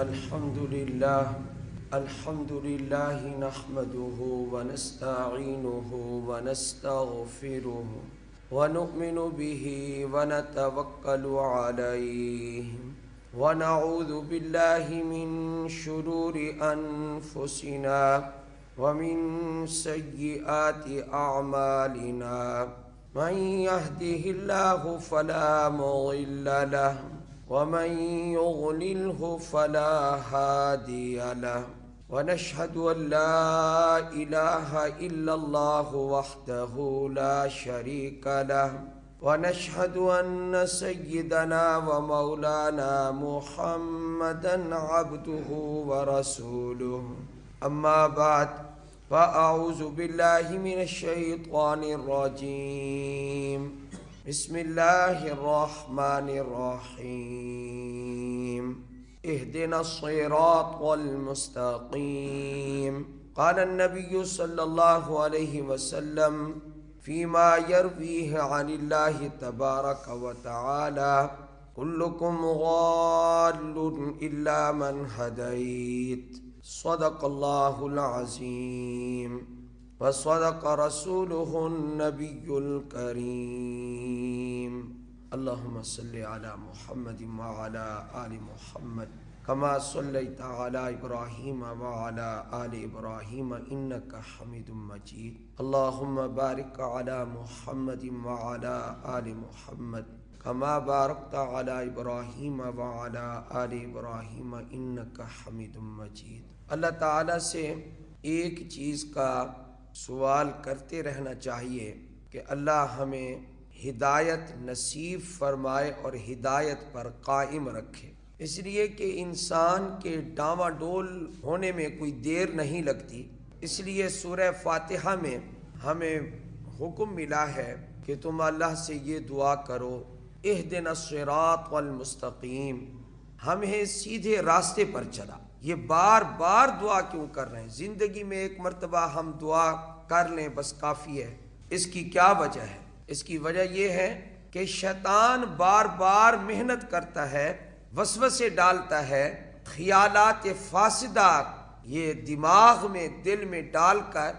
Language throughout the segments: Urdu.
الحمد لله نحمده ونستعينه ونستغفره ونؤمن به ونتوكل عليه ونعوذ بالله من شرور أنفسنا ومن سيئات أعمالنا من يهده الله فلا مضل له ومن يضلله فلا هادي له ونشهد أن لا إله إلا الله وحده لا شريك له ونشهد أن سيدنا ومولانا محمدا عبده ورسوله أما بعد فأعوذ بالله من الشيطان الرجيم بسم الله الرحمن الرحيم اهدنا الصراط المستقيم قال النبي صلى الله عليه وسلم فيما يرويه عن الله تبارك وتعالى كلكم ضال إلا من هديت صدق الله العظيم وصدق رسوله النبي الكريم اللهم صل على محمد وعلى آل محمد كما صليت على إبراهيم وعلى آل إبراهيم إنك حميد مجيد اللهم بارك على محمد وعلى آل محمد كما باركت على إبراهيم وعلى آل إبراهيم إنك حميد مجيد اللہ تعالیٰ سے ایک چیز کا سوال کرتے رہنا چاہیے کہ اللہ ہمیں ہدایت نصیب فرمائے اور ہدایت پر قائم رکھے، اس لیے کہ انسان کے ڈاواں ڈول ہونے میں کوئی دیر نہیں لگتی۔ اس لیے سورہ فاتحہ میں ہمیں حکم ملا ہے کہ تم اللہ سے یہ دعا کرو، اہدنا الصراط المستقیم، ہمیں سیدھے راستے پر چلا۔ یہ بار بار دعا کیوں کر رہے ہیں؟ زندگی میں ایک مرتبہ ہم دعا کر لیں بس کافی ہے۔ اس کی کیا وجہ ہے؟ اس کی وجہ یہ ہے کہ شیطان بار بار محنت کرتا ہے، وسوسے ڈالتا ہے، خیالات فاسدہ یہ دماغ میں دل میں ڈال کر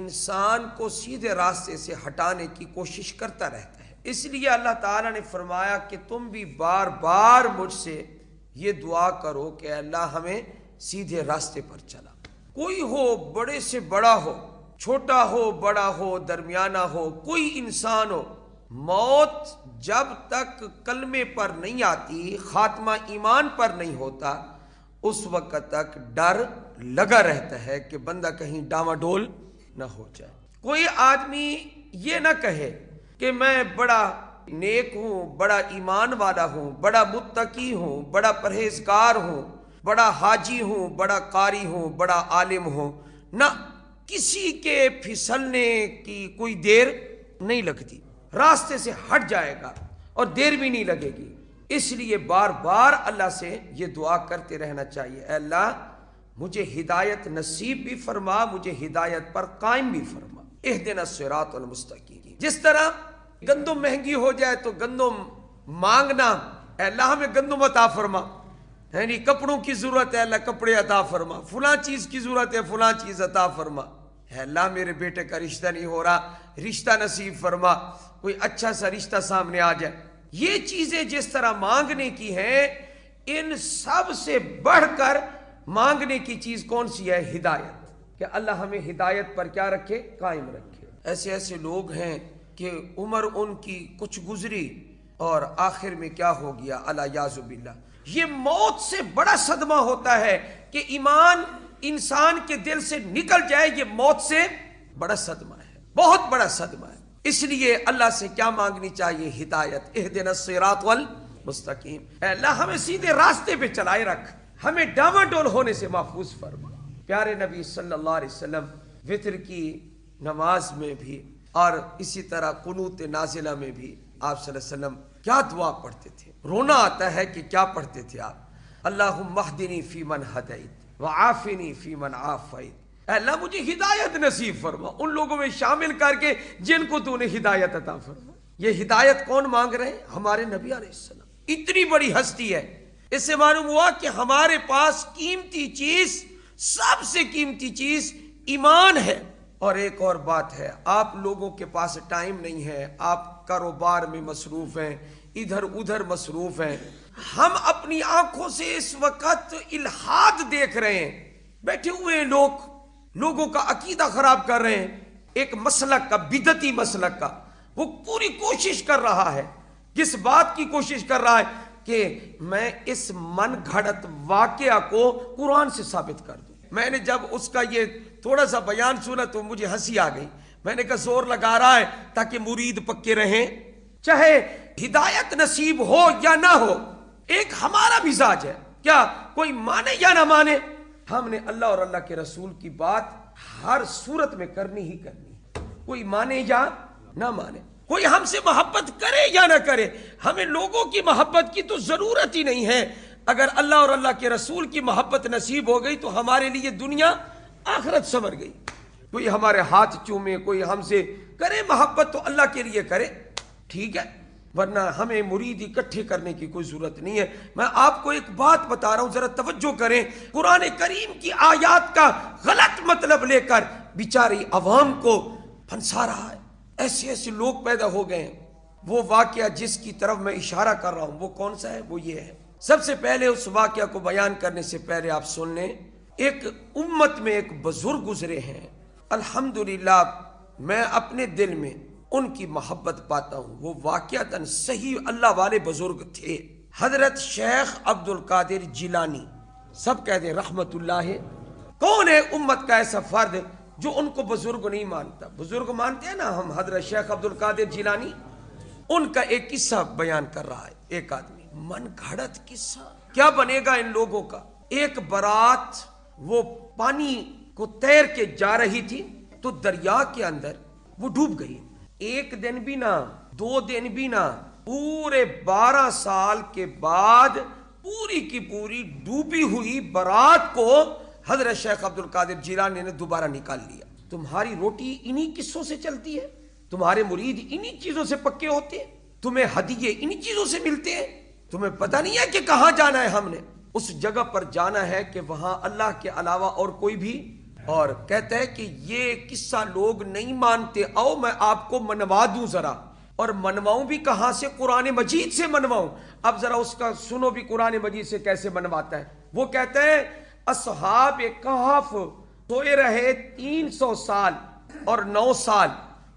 انسان کو سیدھے راستے سے ہٹانے کی کوشش کرتا رہتا ہے۔ اس لیے اللہ تعالیٰ نے فرمایا کہ تم بھی بار بار مجھ سے یہ دعا کرو کہ اللہ ہمیں سیدھے راستے پر چلا۔ کوئی ہو، بڑے سے بڑا ہو، چھوٹا ہو بڑا ہو، درمیانہ ہو، کوئی انسان ہو، موت جب تک کلمے پر نہیں آتی، خاتمہ ایمان پر نہیں ہوتا، اس وقت تک ڈر لگا رہتا ہے کہ بندہ کہیں ڈاواں ڈول نہ ہو جائے۔ کوئی آدمی یہ نہ کہے کہ میں بڑا نیک ہوں، بڑا ایمان والا ہوں، بڑا متقی ہوں، بڑا پرہیزگار ہوں، بڑا حاجی ہوں، بڑا قاری ہوں، بڑا عالم ہوں، نہ، کسی کے پھسلنے کی کوئی دیر نہیں لگتی، راستے سے ہٹ جائے گا اور دیر بھی نہیں لگے گی۔ اس لیے بار بار اللہ سے یہ دعا کرتے رہنا چاہیے، اے اللہ مجھے ہدایت نصیب بھی فرما، مجھے ہدایت پر قائم بھی فرما، اہدنا الصراط المستقیم۔ جس طرح گندم مہنگی ہو جائے تو گندم مانگنا، اے اللہ ہمیں گندم عطا فرما، یعنی کپڑوں کی ضرورت ہے، اللہ کپڑے عطا فرما، فلاں چیز کی ضرورت ہے، فلاں چیز عطا فرما، اے اللہ میرے بیٹے کا رشتہ نہیں ہو رہا، رشتہ نصیب فرما، کوئی اچھا سا رشتہ سامنے آ جائے۔ یہ چیزیں جس طرح مانگنے کی ہیں، ان سب سے بڑھ کر مانگنے کی چیز کون سی ہے؟ ہدایت، کہ اللہ ہمیں ہدایت پر کیا رکھے؟ قائم رکھے۔ ایسے ایسے لوگ ہیں کہ عمر ان کی کچھ گزری اور آخر میں کیا ہو گیا؟ الیاذ باللہ۔ یہ موت سے بڑا صدمہ ہوتا ہے کہ ایمان انسان کے دل سے نکل جائے، یہ موت سے بڑا صدمہ ہے، بہت بڑا صدمہ ہے۔ اس لیے اللہ سے کیا مانگنی چاہیے؟ ہدایت، اہدنا الصراط المستقیم، اے اللہ ہمیں سیدھے راستے پہ چلائے رکھ، ہمیں ڈاواں ڈول ہونے سے محفوظ فرما۔ پیارے نبی صلی اللہ علیہ وسلم وتر کی نماز میں بھی اور اسی طرح قنوت نازلہ میں بھی آپ صلی اللہ علیہ وسلم کیا دعا پڑھتے تھے؟ رونا آتا ہے کہ کیا پڑھتے تھے آپ؟ اللہم اہدنی فی من ہدیت وعافنی فی من عافیت، اے اللہ مجھے ہدایت نصیب فرما، ان لوگوں میں شامل کر کے جن کو تو نے ہدایت عطا فرما۔ یہ ہدایت کون مانگ رہے ہیں؟ ہمارے نبی علیہ السلام۔ اتنی بڑی ہستی ہے اس سے معلوم ہوا کہ ہمارے پاس قیمتی چیز، سب سے قیمتی چیز ایمان ہے۔ اور ایک اور بات ہے، آپ لوگوں کے پاس ٹائم نہیں ہے، آپ کاروبار میں مصروف ہیں، ادھر ادھر مصروف ہیں۔ ہم اپنی آنکھوں سے اس وقت الحاد دیکھ رہے ہیں، بیٹھے ہوئے ہیں لوگوں کا عقیدہ خراب کر رہے ہیں۔ ایک مسلک کا، بدعتی مسلک کا، وہ پوری کوشش کر رہا ہے۔ کس بات کی کوشش کر رہا ہے؟ کہ میں اس من گھڑت واقعہ کو قرآن سے ثابت کر دوں۔ میں نے جب اس کا یہ تھوڑا سا بیان سنا تو مجھے ہنسی آ گئی۔ میں نے کہا زور لگا رہا ہے تاکہ مرید پکے رہیں، چاہے ہدایت نصیب ہو یا نہ ہو۔ ایک ہمارا مزاج ہے، کیا کوئی مانے یا نہ مانے، ہم نے اللہ اور اللہ کے رسول کی بات ہر صورت میں کرنی ہی کرنی، کوئی مانے یا نہ مانے، کوئی ہم سے محبت کرے یا نہ کرے۔ ہمیں لوگوں کی محبت کی تو ضرورت ہی نہیں ہے۔ اگر اللہ اور اللہ کے رسول کی محبت نصیب ہو گئی تو ہمارے لیے دنیا آخرت سنور گئی۔ کوئی ہمارے ہاتھ چومے، کوئی ہم سے کرے محبت تو اللہ کے لیے کرے، ٹھیک ہے، ورنہ ہمیں مرید اکٹھے کرنے کی کوئی ضرورت نہیں ہے۔ میں آپ کو ایک بات بتا رہا ہوں، ذرا توجہ کریں۔ قرآن کریم کی آیات کا غلط مطلب لے کر بیچاری عوام کو پھنسا رہا ہے۔ ایسے ایسے لوگ پیدا ہو گئے ہیں۔ وہ واقعہ جس کی طرف میں اشارہ کر رہا ہوں وہ کون سا ہے؟ وہ یہ ہے۔ سب سے پہلے اس واقعہ کو بیان کرنے سے پہلے آپ سن لیں، ایک امت میں ایک بزرگ گزرے ہیں، الحمدللہ میں اپنے دل میں ان کی محبت پاتا ہوں۔ وہ واقعتاً صحیح اللہ والے بزرگ تھے، حضرت شیخ عبد القادر جیلانی، سب کہتے ہیں رحمت اللہ۔ کون ہے امت کا ایسا فرد جو ان کو بزرگ نہیں مانتا؟ بزرگ مانتے ہیں نا ہم، حضرت شیخ عبد القادر جیلانی۔ ان کا ایک قصہ بیان کر رہا ہے ایک آدمی، من گھڑت قصہ، کیا بنے گا ان لوگوں کا۔ ایک بارات وہ پانی کو تیر کے جا رہی تھی تو دریا کے اندر وہ ڈوب گئی۔ ایک دن بھی نہ، 2 دن بھی نہ، پورے 12 سال کے بعد پوری کی پوری ڈوبی ہوئی بارات کو حضرت شیخ عبد القادر جیلانی نے دوبارہ نکال لیا۔ تمہاری روٹی انہی قصوں سے چلتی ہے، تمہارے مرید انہی چیزوں سے پکے ہوتے ہیں، تمہیں ہدیے انہی چیزوں سے ملتے ہیں، تمہیں پتہ نہیں ہے کہ کہاں جانا ہے۔ ہم نے اس جگہ پر جانا ہے کہ وہاں اللہ کے علاوہ اور کوئی بھی، اور کہتا ہے کہ یہ قصہ لوگ نہیں مانتے، آؤ میں آپ کو منوا دوں ذرا، اور منواؤں بھی کہاں سے؟ قرآن مجید سے منواؤں۔ اب ذرا اس کا سنو بھی قرآن مجید سے کیسے منواتا ہے۔ وہ کہتا ہے اصحاب کہف سوئے رہے 300 سال اور 9 سال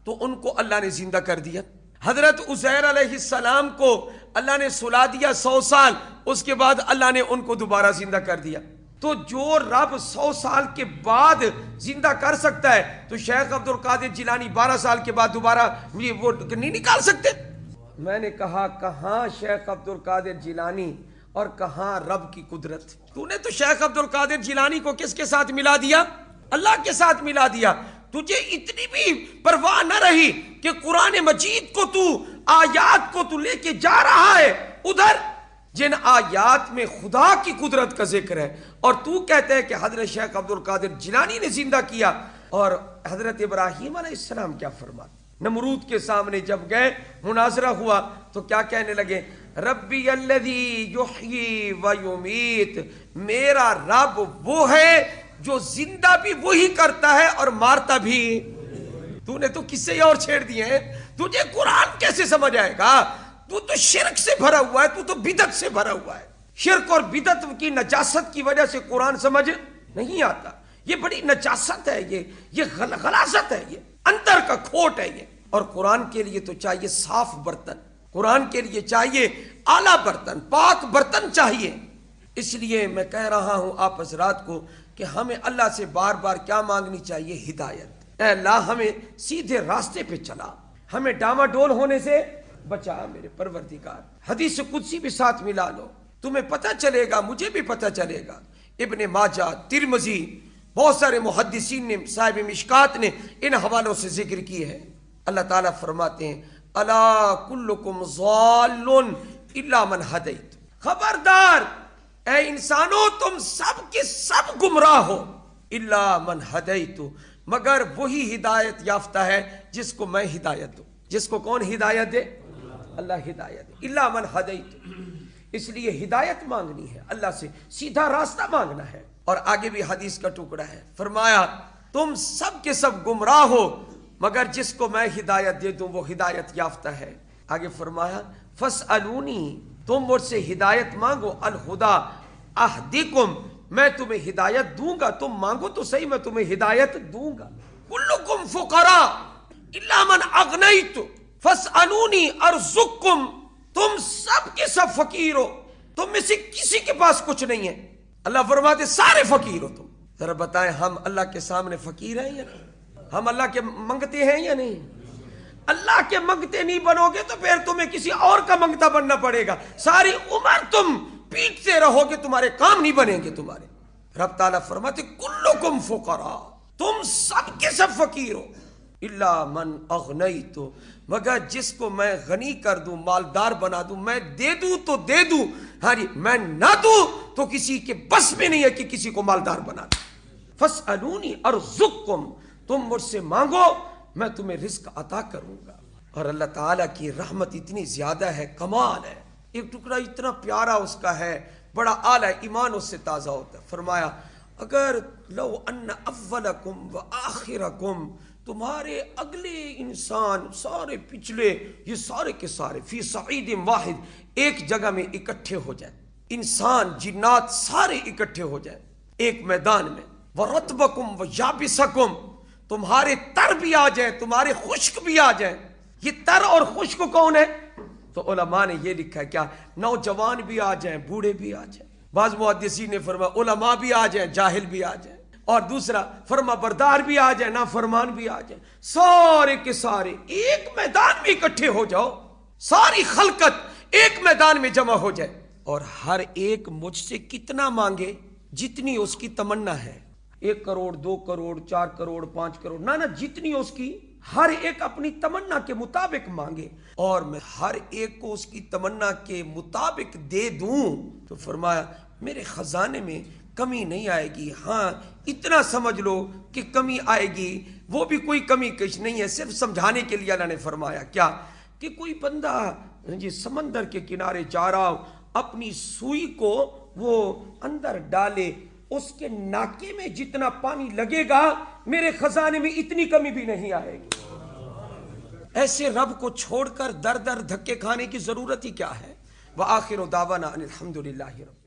تو ان کو اللہ نے زندہ کر دیا۔ حضرت عزیر علیہ السلام کو اللہ نے سلا دیا 100 سال، اس کے بعد اللہ نے ان کو دوبارہ زندہ کر دیا۔ تو جو رب 100 سال کے بعد زندہ کر سکتا ہے تو شیخ عبد القادر جیلانی 12 سال کے بعد دوبارہ وہ نہیں نکال سکتے۔ میں نے کہا کہاں شیخ عبد القادر جیلانی اور کہاں رب کی قدرت؟ تو نے تو شیخ عبد القادر جیلانی کو کس کے ساتھ ملا دیا؟ اللہ کے ساتھ ملا دیا۔ تجھے اتنی بھی پرواہ نہ رہی کہ قرآن مجید کو تو آیات کو تو لے کے جا رہا ہے ادھر جن آیات میں خدا کی قدرت کا ذکر ہے، اور تو کہتے ہے کہ حضرت شیخ عبد القادر جیلانی نے زندہ کیا۔ اور حضرت ابراہیم علیہ السلام کیا فرماتے؟ نمرود کے سامنے جب گئے، مناظرہ ہوا تو کیا کہنے لگے؟ ربی الذی یحیی و یمیت، میرا رب وہ ہے جو زندہ بھی وہی کرتا ہے اور مارتا بھی۔ تو نے تو قصے اور چھیڑ دیے ہیں، تجھے قرآن کیسے سمجھ آئے گا؟ تو شرک سے بھرا ہوا ہے، تو بدعت سے بھرا ہوا ہے۔ شرک اور بدعت کی نجاست کی وجہ سے قرآن سمجھ نہیں آتا۔ یہ بڑی نجاست ہے، یہ غلاظت ہے، یہ اندر کا کھوٹ ہے یہ۔ اور قرآن کے لیے تو چاہیے صاف برتن، قرآن کے لیے چاہیے اعلیٰ برتن، پاک برتن چاہیے۔ اس لیے میں کہہ رہا ہوں آپ حضرات کو کہ ہمیں اللہ سے بار بار کیا مانگنی چاہیے؟ ہدایت۔ اے اللہ ہمیں سیدھے راستے پہ چلا، ہمیں ڈاما ڈول ہونے سے بچا میرے پروردگار۔ حدیث قدسی بھی ساتھ ملا لو، تمہیں پتہ چلے گا، مجھے بھی پتہ چلے گا۔ ابن ماجہ، ترمذی، بہت سارے محدثین نے، صاحب مشکات نے ان حوالوں سے ذکر کی ہے۔ اللہ تعالیٰ فرماتے ہیں الا کلکم ضال الا من ہدیت، خبردار اے انسانوں تم سب کے سب گمراہ ہو، الا من ہدیت، مگر وہی ہدایت یافتہ ہے جس کو میں ہدایت دوں۔ جس کو کون ہدایت دے؟ اللہ ہدایت دے۔ الا من ہدیت، اس لیے ہدایت مانگنی ہے اللہ سے، سیدھا راستہ مانگنا ہے۔ اور آگے بھی حدیث کا ٹکڑا ہے، فرمایا تم سب کے سب گمراہ ہو مگر جس کو میں ہدایت دے دوں وہ ہدایت یافتہ ہے۔ آگے فرمایا فاسألونی، تم مجھ سے ہدایت مانگو، الہدا اہدکم، میں تمہیں ہدایت دوں گا، تم مانگو تو صحیح میں تمہیں ہدایت دوں گا۔ کلکم فقراء الا من اغنیت فاسألونی ارزقکم، تم سب کے سب فقیر ہو، تم میں سے کسی کے پاس کچھ نہیں ہے۔ اللہ فرماتے سارے فقیر ہو تم۔ ذرا بتائیں ہم اللہ کے سامنے فقیر ہیں یا نہیں؟ ہم اللہ کے منگتے ہیں یا نہیں؟ اللہ کے منگتے نہیں بنو گے تو پھر تمہیں کسی اور کا منگتا بننا پڑے گا، ساری عمر تم پیٹتے رہو گے، تمہارے کام نہیں بنیں گے تمہارے۔ رب تعالیٰ فرماتے کلکم فقراء، تم سب کے سب فقیر ہو، الا من اغنیت، مگر جس کو میں غنی کر دوں، مالدار بنا دوں، میں دے دوں تو دے دوں، ہاں جی میں نہ دوں تو کسی کے بس میں نہیں ہے کہ کسی کو مالدار بنا دوں۔ فاسألونی ارزقکم، تم مجھ سے مانگو میں تمہیں رزق عطا کروں گا۔ اور اللہ تعالیٰ کی رحمت اتنی زیادہ ہے، کمال ہے، ایک ٹکڑا اتنا پیارا اس کا ہے، بڑا اعلیٰ، ایمان اس سے تازہ ہوتا ہے۔ فرمایا اگر لو ان اولکم و آخرکم، تمہارے اگلے انسان سارے پچھلے، یہ سارے کے سارے فی صعید واحد، ایک جگہ میں اکٹھے ہو جائیں، انسان جنات سارے اکٹھے ہو جائیں ایک میدان میں، ورطبکم و یابسکم، تمہارے تر بھی آ جائیں تمہارے خشک بھی آ جائیں۔ یہ تر اور خشک کون ہے؟ تو علماء نے یہ لکھا ہے کیا نوجوان بھی آ جائیں بوڑھے بھی آ جائیں، بعض محدثین نے فرمایا علماء بھی آ جائیں جاہل بھی آ جائیں، اور دوسرا فرما بردار بھی آ جائیں نافرمان بھی آ جائیں، سارے کے سارے ایک میدان میں اکٹھے ہو جاؤ، ساری خلقت ایک میدان میں جمع ہو جائے، اور ہر ایک مجھ سے کتنا مانگے جتنی اس کی تمنا ہے، 1 کروڑ 2 کروڑ 4 کروڑ 5 کروڑ، نہ جتنی اس کی، ہر ایک اپنی تمنا کے مطابق مانگے اور میں ہر ایک کو اس کی تمنا کے مطابق دے دوں۔ تو فرمایا میرے خزانے میں کمی نہیں آئے گی، ہاں اتنا سمجھ لو کہ کمی آئے گی، وہ بھی کوئی کمی کش نہیں ہے، صرف سمجھانے کے لیے اللہ نے فرمایا کیا کہ کوئی بندہ جی سمندر کے کنارے جا رہا ہو، اپنی سوئی کو وہ اندر ڈالے، اس کے ناکے میں جتنا پانی لگے گا میرے خزانے میں اتنی کمی بھی نہیں آئے گی۔ ایسے رب کو چھوڑ کر در در دھکے کھانے کی ضرورت ہی کیا ہے؟ وآخر دعوانا ان الحمد للہ رب